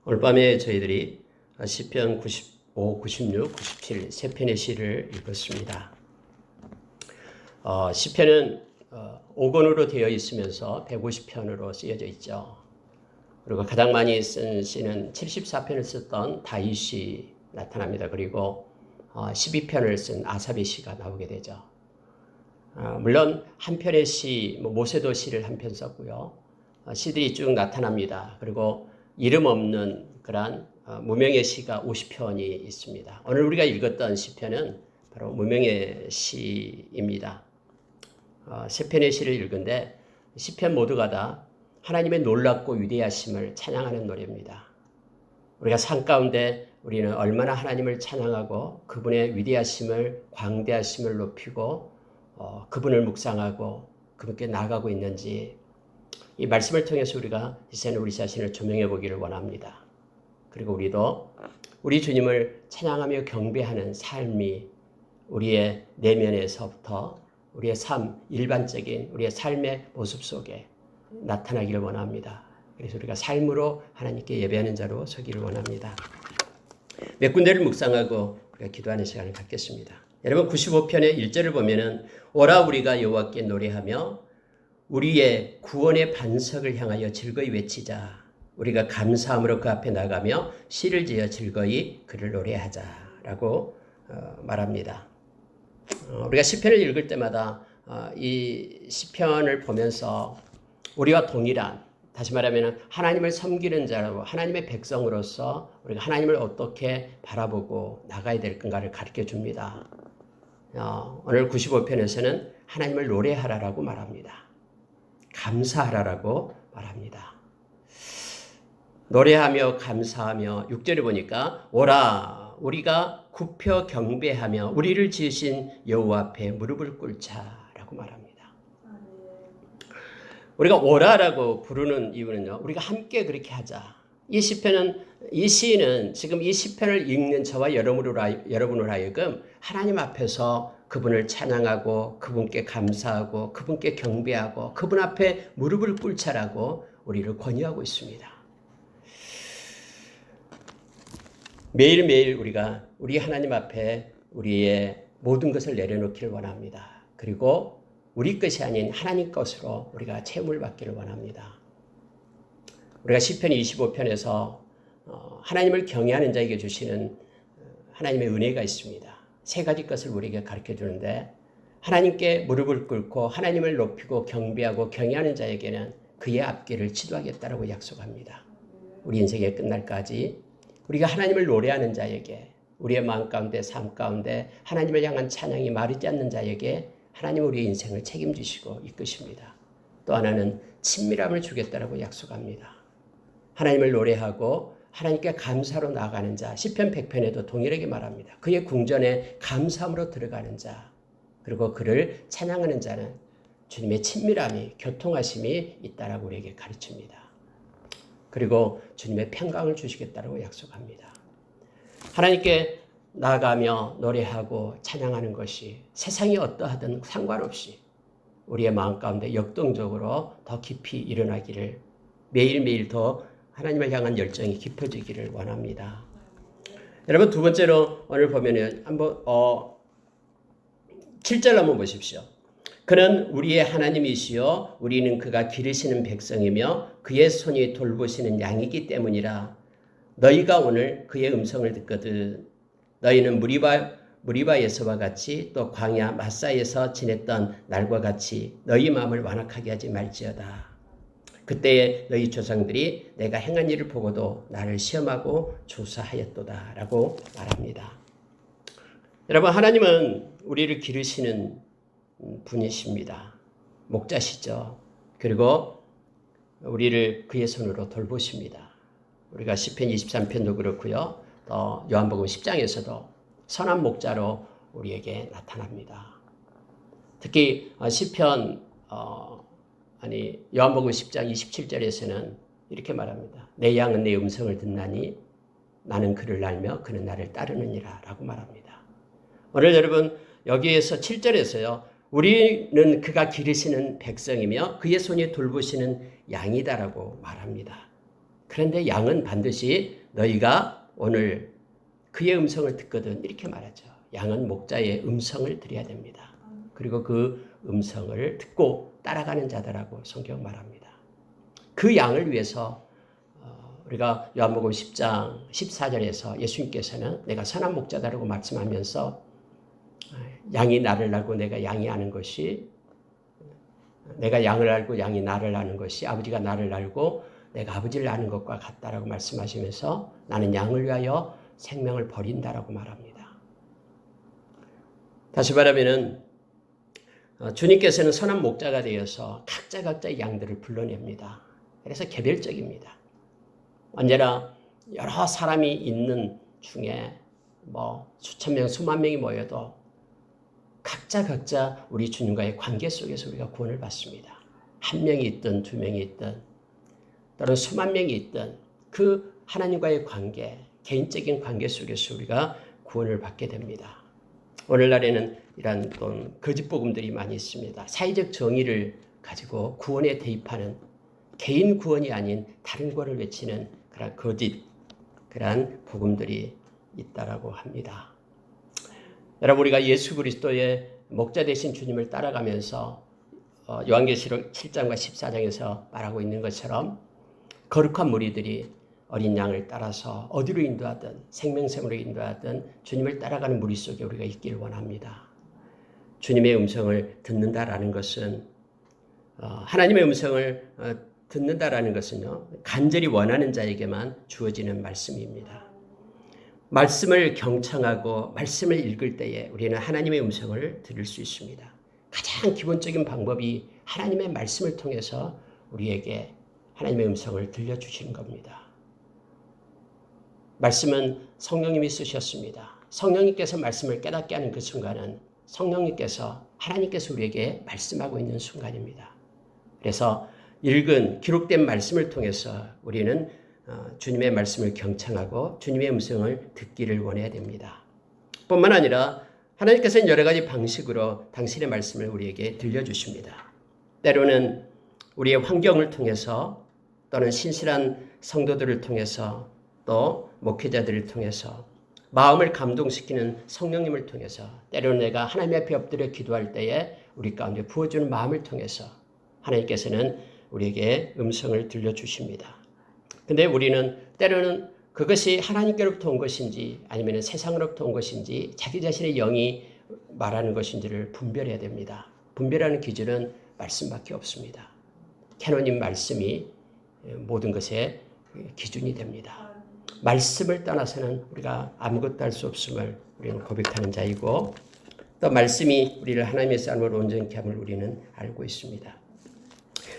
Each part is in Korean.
오늘 밤에 저희들이 시편 95, 96, 97 세 편의 시를 읽었습니다. 시편은 5권으로 되어 있으면서 150편으로 쓰여져 있죠. 그리고 가장 많이 쓴 시는 74편을 썼던 다윗이 나타납니다. 그리고 12편을 쓴 아삽의 시가 나오게 되죠. 물론 한 편의 시, 모세도 시를 한 편 썼고요. 시들이 쭉 나타납니다. 그리고 이름 없는 그러한 무명의 시가 50편이 있습니다. 오늘 우리가 읽었던 시편은 바로 무명의 시입니다. 세 편의 시를 읽은데 시편 모두가 다 하나님의 놀랍고 위대하심을 찬양하는 노래입니다. 우리가 삶 가운데 우리는 얼마나 하나님을 찬양하고 그분의 위대하심을, 광대하심을 높이고 그분을 묵상하고 그분께 나아가고 있는지 이 말씀을 통해서 우리가 이제는 우리 자신을 조명해 보기를 원합니다. 그리고 우리도 우리 주님을 찬양하며 경배하는 삶이 우리의 내면에서부터 우리의 삶, 일반적인 우리의 삶의 모습 속에 나타나기를 원합니다. 그래서 우리가 삶으로 하나님께 예배하는 자로 서기를 원합니다. 몇 군데를 묵상하고 우리가 기도하는 시간을 갖겠습니다. 여러분 95편의 1절을 보면은 오라 우리가 여호와께 노래하며 우리의 구원의 반석을 향하여 즐거이 외치자. 우리가 감사함으로 그 앞에 나가며 시를 지어 즐거이 그를 노래하자라고 말합니다. 우리가 시편을 읽을 때마다 이 시편을 보면서 우리와 동일한, 다시 말하면 하나님을 섬기는 자로 하나님의 백성으로서 우리가 하나님을 어떻게 바라보고 나가야 될 건가를 가르쳐 줍니다. 오늘 95편에서는 하나님을 노래하라라고 말합니다. 감사하라라고 말합니다. 노래하며 감사하며 6절에 보니까 오라 우리가 굽혀 경배하며 우리를 지으신 여호와 앞에 무릎을 꿇자라고 말합니다. 우리가 오라라고 부르는 이유는요. 우리가 함께 그렇게 하자. 이 시는 지금 이 시편을 읽는 저와 여러분으로 하여금 하나님 앞에서 그분을 찬양하고 그분께 감사하고 그분께 경배하고 그분 앞에 무릎을 꿇자라고 우리를 권유하고 있습니다. 매일매일 우리가 우리 하나님 앞에 우리의 모든 것을 내려놓기를 원합니다. 그리고 우리 것이 아닌 하나님 것으로 우리가 채움을 받기를 원합니다. 우리가 시편 25편에서 하나님을 경외하는 자에게 주시는 하나님의 은혜가 있습니다. 세 가지 것을 우리에게 가르쳐 주는데 하나님께 무릎을 꿇고 하나님을 높이고 경배하고 경외하는 자에게는 그의 앞길을 지도하겠다라고 약속합니다. 우리 인생의 끝날까지 우리가 하나님을 노래하는 자에게 우리의 마음 가운데 삶 가운데 하나님을 향한 찬양이 마르지 않는 자에게 하나님은 우리의 인생을 책임지시고 이끄십니다. 또 하나는 친밀함을 주겠다라고 약속합니다. 하나님을 노래하고 하나님께 감사로 나아가는 자, 시편 100편에도 동일하게 말합니다. 그의 궁전에 감사함으로 들어가는 자, 그리고 그를 찬양하는 자는 주님의 친밀함이, 교통하심이 있다라고 우리에게 가르칩니다. 그리고 주님의 평강을 주시겠다라고 약속합니다. 하나님께 나아가며 노래하고 찬양하는 것이 세상이 어떠하든 상관없이 우리의 마음 가운데 역동적으로 더 깊이 일어나기를 매일매일 더 하나님을 향한 열정이 깊어지기를 원합니다. 여러분 두 번째로 오늘 보면은 한번 7절 한번 보십시오. 그는 우리의 하나님이시요 우리는 그가 기르시는 백성이며 그의 손이 돌보시는 양이기 때문이라. 너희가 오늘 그의 음성을 듣거든 너희는 무리바에서와 같이 또 광야 마사에서 지냈던 날과 같이 너희 마음을 완악하게 하지 말지어다. 그때에 너희 조상들이 내가 행한 일을 보고도 나를 시험하고 조사하였도다 라고 말합니다. 여러분 하나님은 우리를 기르시는 분이십니다. 목자시죠. 그리고 우리를 그의 손으로 돌보십니다. 우리가 시편 23편도 그렇고요. 또 요한복음 10장에서도 선한 목자로 우리에게 나타납니다. 특히 시편 요한복음 10장 27절에서는 이렇게 말합니다. 내 양은 내 음성을 듣나니 나는 그를 알며 그는 나를 따르느니라 라고 말합니다. 오늘 여러분 여기에서 7절에서요. 우리는 그가 기르시는 백성이며 그의 손이 돌보시는 양이다라고 말합니다. 그런데 양은 반드시 너희가 오늘 그의 음성을 듣거든 이렇게 말하죠. 양은 목자의 음성을 들어야 됩니다. 그리고 그 음성을 듣고 따라가는 자들라고 성경 말합니다. 그 양을 위해서 우리가 요한복음 10장 14절에서 예수님께서는 내가 선한 목자다라고 말씀하면서 양이 나를 알고 내가 양이 아는 것이 내가 양을 알고 양이 나를 아는 것이 아버지가 나를 알고 내가 아버지를 아는 것과 같다라고 말씀하시면서 나는 양을 위하여 생명을 버린다라고 말합니다. 다시 말하면은 주님께서는 선한 목자가 되어서 각자의 양들을 불러냅니다. 그래서 개별적입니다. 언제나 여러 사람이 있는 중에 수천 명, 수만 명이 모여도 각자 우리 주님과의 관계 속에서 우리가 구원을 받습니다. 한 명이 있든 두 명이 있든 또는 수만 명이 있든 그 하나님과의 관계, 개인적인 관계 속에서 우리가 구원을 받게 됩니다. 오늘날에는 이런 또 거짓 복음들이 많이 있습니다. 사회적 정의를 가지고 구원에 대입하는 개인 구원이 아닌 다른 구원을 외치는 그런 거짓, 그런 복음들이 있다라고 합니다. 여러분 우리가 예수 그리스도의 목자 되신 주님을 따라가면서 요한계시록 7장과 14장에서 말하고 있는 것처럼 거룩한 무리들이 어린 양을 따라서 어디로 인도하든 생명샘으로 인도하든 주님을 따라가는 무리 속에 우리가 있기를 원합니다. 주님의 음성을 듣는다라는 것은 하나님의 음성을 듣는다라는 것은요 간절히 원하는 자에게만 주어지는 말씀입니다. 말씀을 경청하고 말씀을 읽을 때에 우리는 하나님의 음성을 들을 수 있습니다. 가장 기본적인 방법이 하나님의 말씀을 통해서 우리에게 하나님의 음성을 들려주시는 겁니다. 말씀은 성령님이 쓰셨습니다. 성령님께서 말씀을 깨닫게 하는 그 순간은 성령님께서 하나님께서 우리에게 말씀하고 있는 순간입니다. 그래서 읽은 기록된 말씀을 통해서 우리는 주님의 말씀을 경청하고 주님의 음성을 듣기를 원해야 됩니다. 뿐만 아니라 하나님께서는 여러 가지 방식으로 당신의 말씀을 우리에게 들려주십니다. 때로는 우리의 환경을 통해서 또는 신실한 성도들을 통해서 또 목회자들을 통해서 마음을 감동시키는 성령님을 통해서 때로는 내가 하나님 앞에 엎드려 기도할 때에 우리 가운데 부어주는 마음을 통해서 하나님께서는 우리에게 음성을 들려주십니다. 근데 우리는 때로는 그것이 하나님께로부터 온 것인지 아니면 세상으로부터 온 것인지 자기 자신의 영이 말하는 것인지를 분별해야 됩니다. 분별하는 기준은 말씀밖에 없습니다. 캐노님 말씀이 모든 것의 기준이 됩니다. 말씀을 떠나서는 우리가 아무것도 할 수 없음을 우리는 고백하는 자이고 또 말씀이 우리를 하나님의 삶으로 온전케 함을 우리는 알고 있습니다.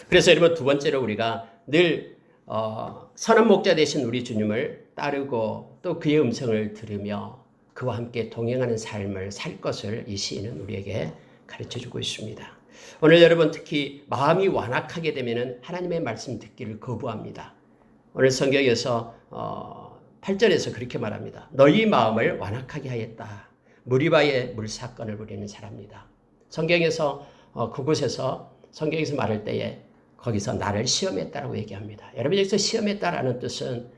그래서 여러분 두 번째로 우리가 늘 선한 목자 되신 우리 주님을 따르고 또 그의 음성을 들으며 그와 함께 동행하는 삶을 살 것을 이 시인은 우리에게 가르쳐주고 있습니다. 오늘 여러분 특히 마음이 완악하게 되면 하나님의 말씀 듣기를 거부합니다. 오늘 성경에서 8절에서 그렇게 말합니다. 너희 마음을 완악하게 하였다. 무리바의 물사건을 부리는 사람이다. 성경에서 그곳에서 성경에서 말할 때에 거기서 나를 시험했다라고 얘기합니다. 여러분 여기서 시험했다라는 뜻은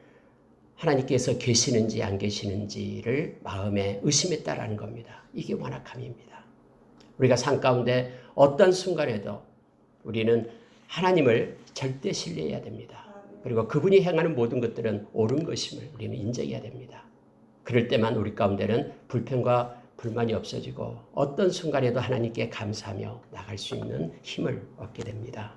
하나님께서 계시는지 안 계시는지를 마음에 의심했다라는 겁니다. 이게 완악함입니다. 우리가 삶 가운데 어떤 순간에도 우리는 하나님을 절대 신뢰해야 됩니다. 그리고 그분이 행하는 모든 것들은 옳은 것임을 우리는 인정해야 됩니다. 그럴 때만 우리 가운데는 불평과 불만이 없어지고 어떤 순간에도 하나님께 감사하며 나갈 수 있는 힘을 얻게 됩니다.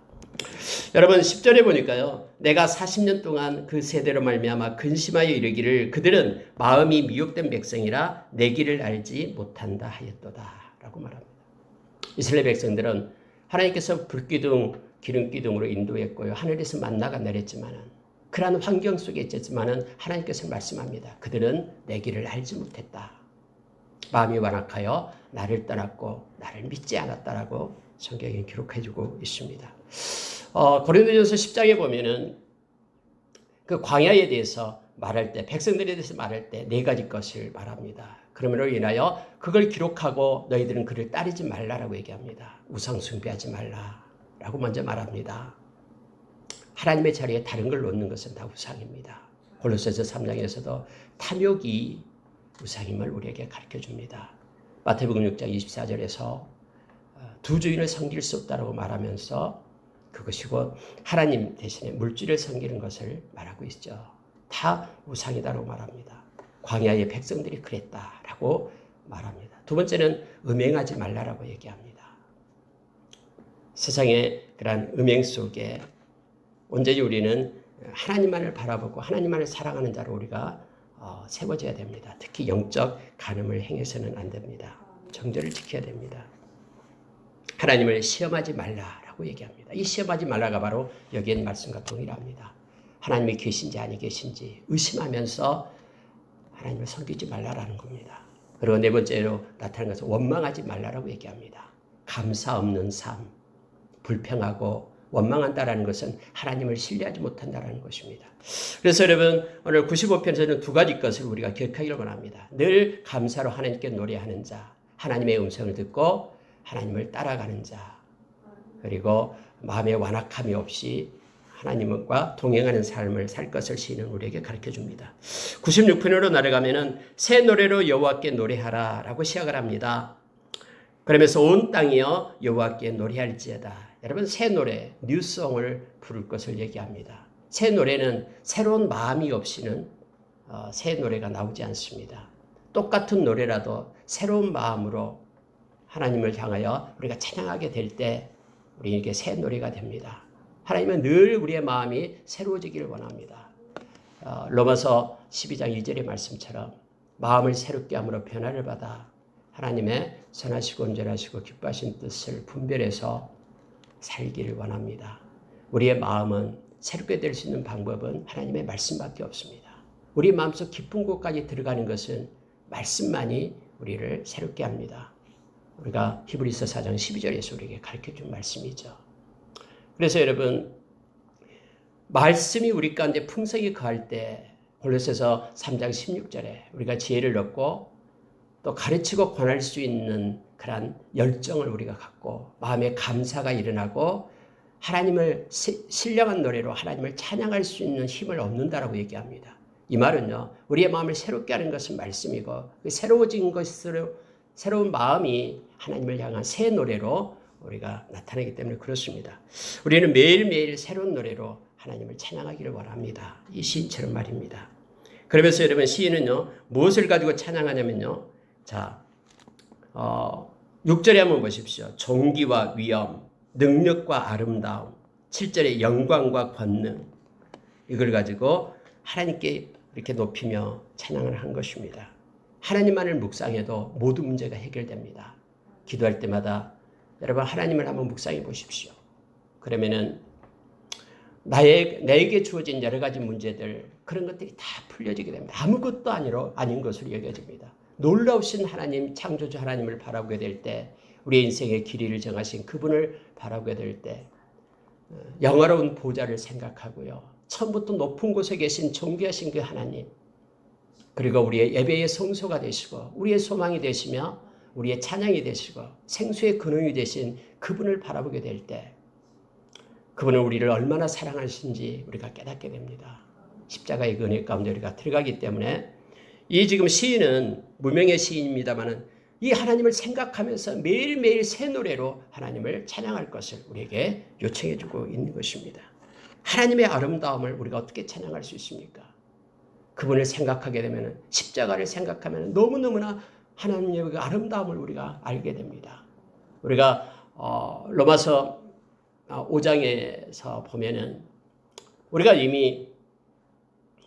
여러분 10절에 보니까요. 내가 40년 동안 그 세대로 말미암아 근심하여 이르기를 그들은 마음이 미혹된 백성이라 내 길을 알지 못한다 하였도다 라고 말합니다. 이스라엘 백성들은 하나님께서 불기둥 기름기둥으로 인도했고요. 하늘에서 만나가 내렸지만은 그러한 환경 속에 있었지만은 하나님께서 말씀합니다. 그들은 내 길을 알지 못했다. 마음이 완악하여 나를 떠났고 나를 믿지 않았다라고 성경에 기록해주고 있습니다. 고린도전서 10장에 보면은 그 광야에 대해서 말할 때 백성들에 대해서 말할 때 네 가지 것을 말합니다. 그러므로 인하여 그걸 기록하고 너희들은 그를 따르지 말라라고 얘기합니다. 우상 숭배하지 말라라고 먼저 말합니다. 하나님의 자리에 다른 걸 놓는 것은 다 우상입니다. 골로새서 3장에서도 탐욕이 우상임을 우리에게 가르쳐줍니다. 마태복음 6장 24절에서 두 주인을 섬길 수 없다고 말하면서 그것이 곧 하나님 대신에 물질을 섬기는 것을 말하고 있죠. 다 우상이다라고 말합니다. 광야의 백성들이 그랬다라고 말합니다. 두 번째는 음행하지 말라라고 얘기합니다. 세상의 그러한 음행 속에 온전히 우리는 하나님만을 바라보고 하나님만을 사랑하는 자로 우리가 세워져야 됩니다. 특히 영적 간음을 행해서는 안 됩니다. 정절을 지켜야 됩니다. 하나님을 시험하지 말라라고 얘기합니다. 이 시험하지 말라가 바로 여기엔 말씀과 동일합니다. 하나님이 계신지 아니 계신지 의심하면서 하나님을 섬기지 말라라는 겁니다. 그리고 네 번째로 나타나는 것은 원망하지 말라라고 얘기합니다. 감사 없는 삶, 불평하고 원망한다라는 것은 하나님을 신뢰하지 못한다라는 것입니다. 그래서 여러분 오늘 95편에서는 두 가지 것을 우리가 기억하기를 원합니다. 늘 감사로 하나님께 노래하는 자, 하나님의 음성을 듣고 하나님을 따라가는 자, 그리고 마음의 완악함이 없이 하나님과 동행하는 삶을 살 것을 시인은 우리에게 가르쳐줍니다. 96편으로 나아가면은 새 노래로 여호와께 노래하라라고 시작을 합니다. 그러면서 온 땅이여 여호와께 노래할지어다. 여러분 새 노래, 뉴송을 부를 것을 얘기합니다. 새 노래는 새로운 마음이 없이는 새 노래가 나오지 않습니다. 똑같은 노래라도 새로운 마음으로 하나님을 향하여 우리가 찬양하게 될 때 우리에게 새 노래가 됩니다. 하나님은 늘 우리의 마음이 새로워지기를 원합니다. 로마서 12장 2절의 말씀처럼 마음을 새롭게 함으로 변화를 받아 하나님의 선하시고 온전하시고 기뻐하신 뜻을 분별해서 살기를 원합니다. 우리의 마음은 새롭게 될 수 있는 방법은 하나님의 말씀밖에 없습니다. 우리 마음속 깊은 곳까지 들어가는 것은 말씀만이 우리를 새롭게 합니다. 우리가 히브리서 4장 12절에서 우리에게 가르쳐준 말씀이죠. 그래서 여러분 말씀이 우리 가운데 풍성히 거할 때 골로새서 3장 16절에 우리가 지혜를 얻고 또 가르치고 권할 수 있는 그런 열정을 우리가 갖고 마음에 감사가 일어나고 하나님을 신령한 노래로 하나님을 찬양할 수 있는 힘을 얻는다라고 얘기합니다. 이 말은요, 우리의 마음을 새롭게 하는 것은 말씀이고 그 새로워진 것으로 새로운 마음이 하나님을 향한 새 노래로 우리가 나타나기 때문에 그렇습니다. 우리는 매일매일 새로운 노래로 하나님을 찬양하기를 원합니다. 이 시인처럼 말입니다. 그러면서 여러분 시인은요, 무엇을 가지고 찬양하냐면요, 자, 6절에 한번 보십시오. 존귀와 위엄, 능력과 아름다움, 7절에 영광과 권능, 이걸 가지고 하나님께 이렇게 높이며 찬양을 한 것입니다. 하나님만을 묵상해도 모든 문제가 해결됩니다. 기도할 때마다 여러분 하나님을 한번 묵상해 보십시오. 그러면은 나에게 주어진 여러 가지 문제들, 그런 것들이 다 풀려지게 됩니다. 아무것도 아닌 것으로 여겨집니다. 놀라우신 하나님, 창조주 하나님을 바라보게 될 때, 우리의 인생의 길이를 정하신 그분을 바라보게 될 때 영화로운 보좌를 생각하고요, 처음부터 높은 곳에 계신 존귀하신 그 하나님, 그리고 우리의 예배의 성소가 되시고 우리의 소망이 되시며 우리의 찬양이 되시고 생수의 근원이 되신 그분을 바라보게 될 때 그분은 우리를 얼마나 사랑하신지 우리가 깨닫게 됩니다. 십자가의 은혜 가운데 우리가 들어가기 때문에 이 지금 시인은 무명의 시인입니다마는 이 하나님을 생각하면서 매일매일 새 노래로 하나님을 찬양할 것을 우리에게 요청해 주고 있는 것입니다. 하나님의 아름다움을 우리가 어떻게 찬양할 수 있습니까? 그분을 생각하게 되면, 십자가를 생각하면 너무너무나 하나님의 그 아름다움을 우리가 알게 됩니다. 우리가 로마서 5장에서 보면은 우리가 이미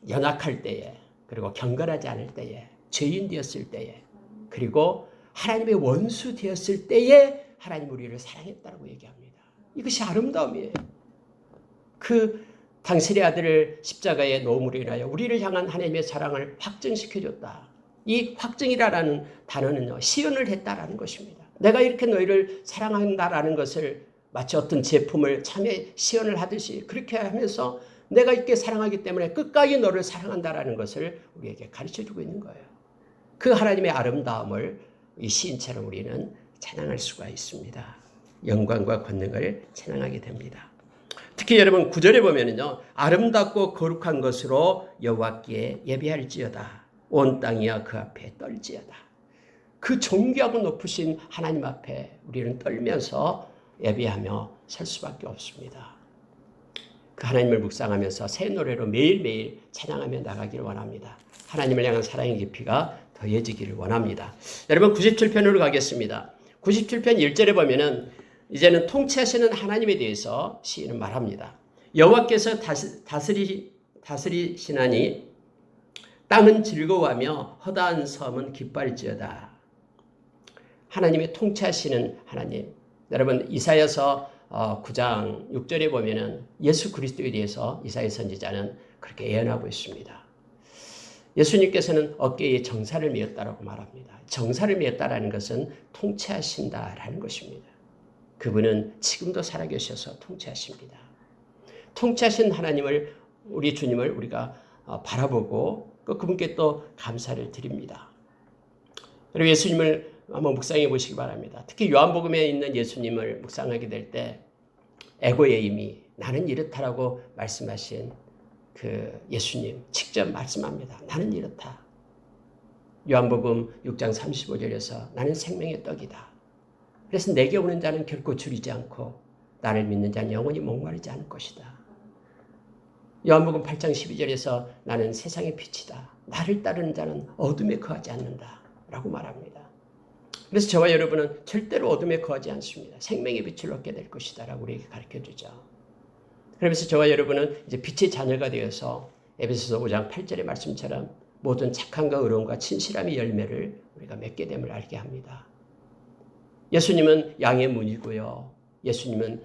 연약할 때에, 그리고 경건하지 않을 때에, 죄인 되었을 때에, 그리고 하나님의 원수 되었을 때에 하나님 우리를 사랑했다고 얘기합니다. 이것이 아름다움이에요. 그 당신의 아들을 십자가에 놓음으로 인하여 우리를 향한 하나님의 사랑을 확증시켜줬다. 이 확증이라는 단어는요, 시연을 했다라는 것입니다. 내가 이렇게 너희를 사랑한다라는 것을 마치 어떤 제품을 참에 시연을 하듯이 그렇게 하면서 내가 이렇게 사랑하기 때문에 끝까지 너를 사랑한다라는 것을 우리에게 가르쳐주고 있는 거예요. 그 하나님의 아름다움을 이 시인처럼 우리는 찬양할 수가 있습니다. 영광과 권능을 찬양하게 됩니다. 특히 여러분 9절에 보면은요. 아름답고 거룩한 것으로 여호와께 예배할지어다. 온 땅이야 그 앞에 떨지어다. 그 존귀하고 높으신 하나님 앞에 우리는 떨면서 예배하며 설 수밖에 없습니다. 그 하나님을 묵상하면서 새 노래로 매일매일 찬양하며 나가기를 원합니다. 하나님을 향한 사랑의 깊이가 더해지기를 원합니다. 여러분 97편으로 가겠습니다. 97편 1절에 보면은 이제는 통치하시는 하나님에 대해서 시인은 말합니다. 여호와께서 다스리시나니 땅은 즐거워하며 허다한 섬은 기뻐할지어다. 하나님의 통치하시는 하나님. 여러분 이사야서 9장 6절에 보면은 예수 그리스도에 대해서 이사야 선지자는 그렇게 예언하고 있습니다. 예수님께서는 어깨에 정사를 메었다라고 말합니다. 정사를 메었다라는 것은 통치하신다라는 것입니다. 그분은 지금도 살아계셔서 통치하십니다. 통치하신 하나님을 우리 주님을 우리가 바라보고 그분께 또 감사를 드립니다. 그리고 예수님을 한번 묵상해 보시기 바랍니다. 특히 요한복음에 있는 예수님을 묵상하게 될 때 에고예임이 나는 이렇다라고 말씀하신 그 예수님 직접 말씀합니다. 나는 이렇다. 요한복음 6장 35절에서 나는 생명의 떡이다. 그래서 내게 오는 자는 결코 줄이지 않고 나를 믿는 자는 영원히 목마르지 않을 것이다. 요한복음 8장 12절에서 나는 세상의 빛이다. 나를 따르는 자는 어둠에 거하지 않는다. 라고 말합니다. 그래서 저와 여러분은 절대로 어둠에 거하지 않습니다. 생명의 빛을 얻게 될 것이다. 라고 우리에게 가르쳐주죠. 그러면서 저와 여러분은 이제 빛의 자녀가 되어서 에베소서 5장 8절의 말씀처럼 모든 착함과 의로움과 진실함의 열매를 우리가 맺게 됨을 알게 합니다. 예수님은 양의 문이고요. 예수님은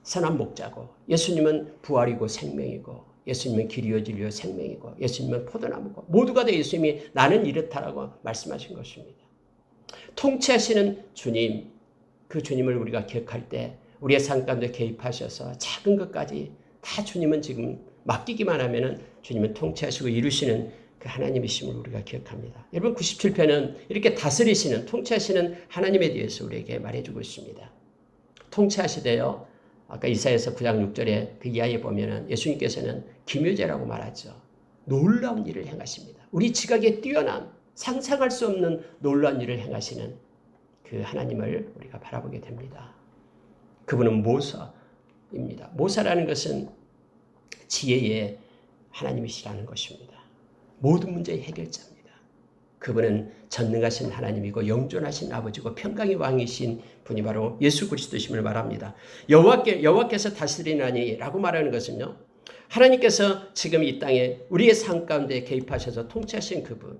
선한 목자고 예수님은 부활이고 생명이고 예수님은 길이요 진리요 생명이고 예수님은 포도나무고 모두가 다 예수님이 나는 이렇다라고 말씀하신 것입니다. 통치하시는 주님, 그 주님을 우리가 기억할 때 우리의 삶 가운데 개입하셔서 작은 것까지 다 주님은 지금 맡기기만 하면은 주님은 통치하시고 이루시는 그 하나님이심을 우리가 기억합니다. 여러분 97편은 이렇게 다스리시는 통치하시는 하나님에 대해서 우리에게 말해주고 있습니다. 통치하시되요. 아까 이사야서 9장 6절에 그 이하에 보면은 예수님께서는 기묘제라고 말하죠. 놀라운 일을 행하십니다. 우리 지각에 뛰어난 상상할 수 없는 놀라운 일을 행하시는 그 하나님을 우리가 바라보게 됩니다. 그분은 모사입니다. 모사라는 것은 지혜의 하나님이시라는 것입니다. 모든 문제의 해결자입니다. 그분은 전능하신 하나님이고 영존하신 아버지고 평강의 왕이신 분이 바로 예수 그리스도심을 말합니다. 여호와께서 다스리나니 라고 말하는 것은요. 하나님께서 지금 이 땅에 우리의 삶 가운데 개입하셔서 통치하신 그분.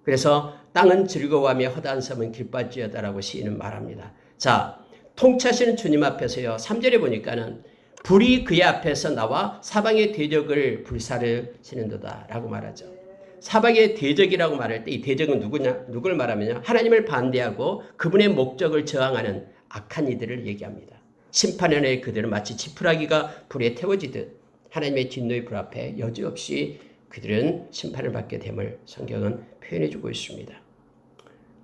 그래서 땅은 즐거워하며 허다한 섬은 기뻐할지어다라고 시인은 말합니다. 자, 통치하시는 주님 앞에서요. 3절에 보니까는 불이 그의 앞에서 나와 사방의 대적을 불사르시는도다 라고 말하죠. 사방의 대적이라고 말할 때 이 대적은 누구를 말하면요. 하나님을 반대하고 그분의 목적을 저항하는 악한 이들을 얘기합니다. 심판의 날에 그들은 마치 지푸라기가 불에 태워지듯 하나님의 진노의 불 앞에 여지없이 그들은 심판을 받게 됨을 성경은 표현해주고 있습니다.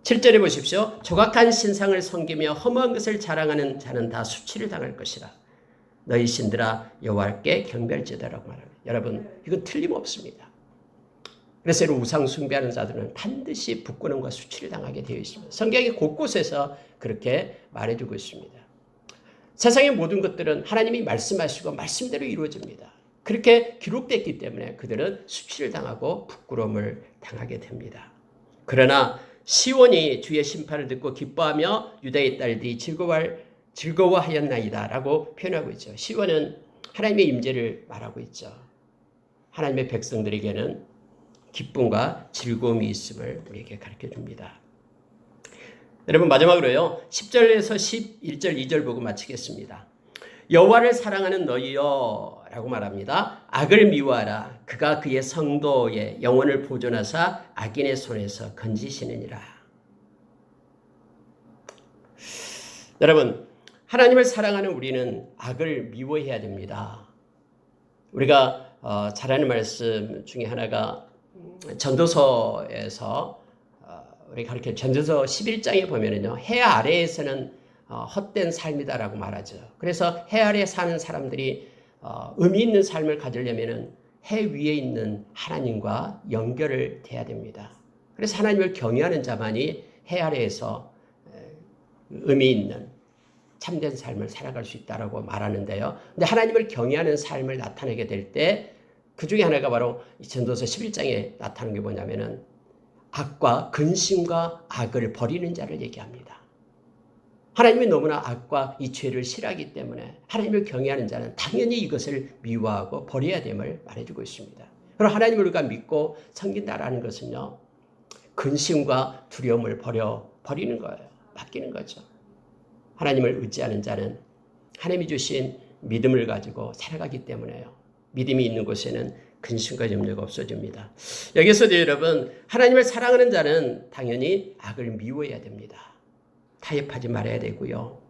7절에 보십시오. 조각한 신상을 섬기며 허무한 것을 자랑하는 자는 다 수치를 당할 것이라. 너희 신들아 여호와께 경배할지어다라고 말합니다. 여러분 이건 틀림없습니다. 그래서 우상 숭배하는 자들은 반드시 부끄러움과 수치를 당하게 되어 있습니다. 성경이 곳곳에서 그렇게 말해주고 있습니다. 세상의 모든 것들은 하나님이 말씀하시고 말씀대로 이루어집니다. 그렇게 기록됐기 때문에 그들은 수치를 당하고 부끄러움을 당하게 됩니다. 그러나 시온이 주의 심판을 듣고 기뻐하며 유다의 딸들이 즐거워하였나이다 라고 표현하고 있죠. 시온은 하나님의 임재를 말하고 있죠. 하나님의 백성들에게는 기쁨과 즐거움이 있음을 우리에게 가르쳐 줍니다. 여러분 마지막으로요. 10절에서 11절 2절 보고 마치겠습니다. 여호와를 사랑하는 너희여 라고 말합니다. 악을 미워하라. 그가 그의 성도의 영혼을 보존하사 악인의 손에서 건지시느니라. 여러분 하나님을 사랑하는 우리는 악을 미워해야 됩니다. 우리가 잘 아는 말씀 중에 하나가 전도서에서 우리 가르쳐 전도서 11장에 보면은요. 해 아래에서는 헛된 삶이다라고 말하죠. 그래서 해 아래 사는 사람들이 의미 있는 삶을 가지려면은 해 위에 있는 하나님과 연결을 돼야 됩니다. 그래서 하나님을 경외하는 자만이 해 아래에서 의미 있는 참된 삶을 살아갈 수 있다라고 말하는데요. 근데 하나님을 경외하는 삶을 나타내게 될 때 그 중에 하나가 바로 전도서 11장에 나타나는 게 뭐냐면은 악과 근심과 악을 버리는 자를 얘기합니다. 하나님이 너무나 악과 이 죄를 싫어하기 때문에 하나님을 경외하는 자는 당연히 이것을 미워하고 버려야 됨을 말해주고 있습니다. 그럼 하나님을 우리가 믿고 섬긴다라는 것은요, 근심과 두려움을 버리는 거예요. 바뀌는 거죠. 하나님을 의지하는 자는 하나님이 주신 믿음을 가지고 살아가기 때문에요. 믿음이 있는 곳에는 근심과 염려가 없어집니다. 여기서도 여러분, 하나님을 사랑하는 자는 당연히 악을 미워해야 됩니다. 타협하지 말아야 되고요.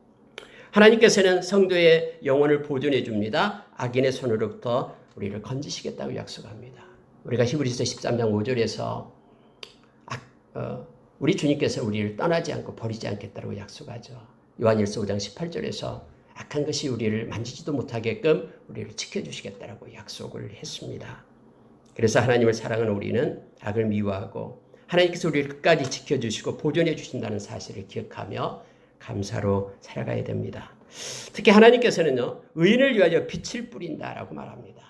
하나님께서는 성도의 영혼을 보존해 줍니다. 악인의 손으로부터 우리를 건지시겠다고 약속합니다. 우리가 히브리서 13장 5절에서 우리 주님께서 우리를 떠나지 않고 버리지 않겠다고 약속하죠. 요한일서 5장 18절에서 악한 것이 우리를 만지지도 못하게끔 우리를 지켜주시겠다고 약속을 했습니다. 그래서 하나님을 사랑하는 우리는 악을 미워하고 하나님께서 우리를 끝까지 지켜주시고 보존해 주신다는 사실을 기억하며 감사로 살아가야 됩니다. 특히 하나님께서는요, 의인을 위하여 빛을 뿌린다라고 말합니다.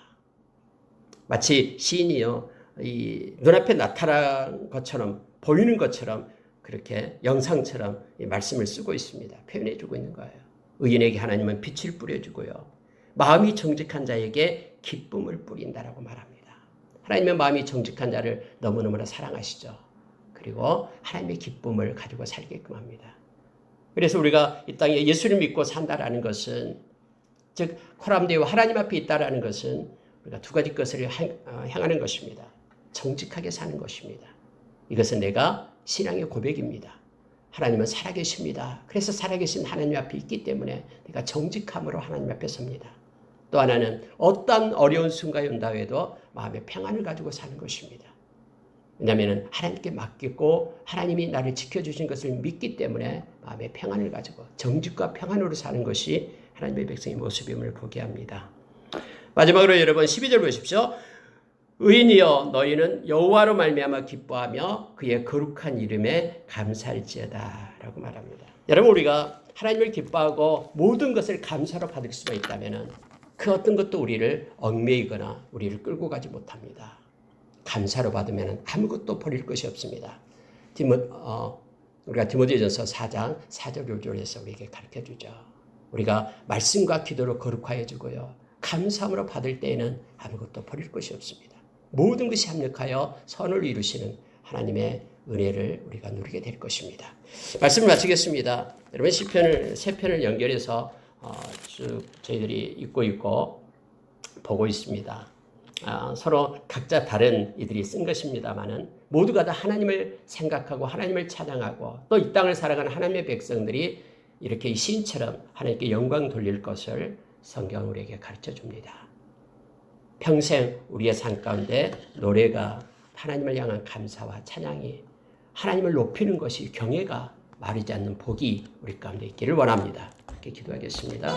마치 시인이요, 이 눈앞에 나타난 것처럼 보이는 것처럼 그렇게 영상처럼 이 말씀을 쓰고 있습니다. 표현해 주고 있는 거예요. 의인에게 하나님은 빛을 뿌려주고요, 마음이 정직한 자에게 기쁨을 뿌린다라고 말합니다. 하나님의 마음이 정직한 자를 너무너무나 사랑하시죠. 그리고 하나님의 기쁨을 가지고 살게끔 합니다. 그래서 우리가 이 땅에 예수를 믿고 산다라는 것은, 즉 코람데와 하나님 앞에 있다라는 것은 우리가 두 가지 것을 향하는 것입니다. 정직하게 사는 것입니다. 이것은 내가 신앙의 고백입니다. 하나님은 살아계십니다. 그래서 살아계신 하나님 앞에 있기 때문에 내가 정직함으로 하나님 앞에 섭니다. 또 하나는 어떠한 어려운 순간이 온다 해도 마음의 평안을 가지고 사는 것입니다. 왜냐하면 하나님께 맡기고 하나님이 나를 지켜주신 것을 믿기 때문에 마음의 평안을 가지고 정직과 평안으로 사는 것이 하나님의 백성의 모습임을 보게 합니다. 마지막으로 여러분 12절 보십시오. 의인이여 너희는 여호와로 말미암아 기뻐하며 그의 거룩한 이름에 감사할지어다 라고 말합니다. 여러분, 우리가 하나님을 기뻐하고 모든 것을 감사로 받을 수가 있다면 그 어떤 것도 우리를 얽매이거나 우리를 끌고 가지 못합니다. 감사로 받으면 아무것도 버릴 것이 없습니다. 우리가 디모데전서 4장 4절 5절에서 우리에게 가르쳐주죠. 우리가 말씀과 기도로 거룩하여 주고요, 감사함으로 받을 때에는 아무것도 버릴 것이 없습니다. 모든 것이 합력하여 선을 이루시는 하나님의 은혜를 우리가 누리게 될 것입니다. 말씀을 마치겠습니다. 여러분, 시편을 세 편을 연결해서 쭉 저희들이 읽고 보고 있습니다. 서로 각자 다른 이들이 쓴 것입니다만은 모두가 다 하나님을 생각하고 하나님을 찬양하고 또 이 땅을 살아가는 하나님의 백성들이 이렇게 이 시인처럼 하나님께 영광 돌릴 것을 성경은 우리에게 가르쳐 줍니다. 평생 우리의 삶 가운데 노래가 하나님을 향한 감사와 찬양이, 하나님을 높이는 것이 경외가 마르지 않는 복이 우리 가운데 있기를 원합니다. 이렇게 기도하겠습니다.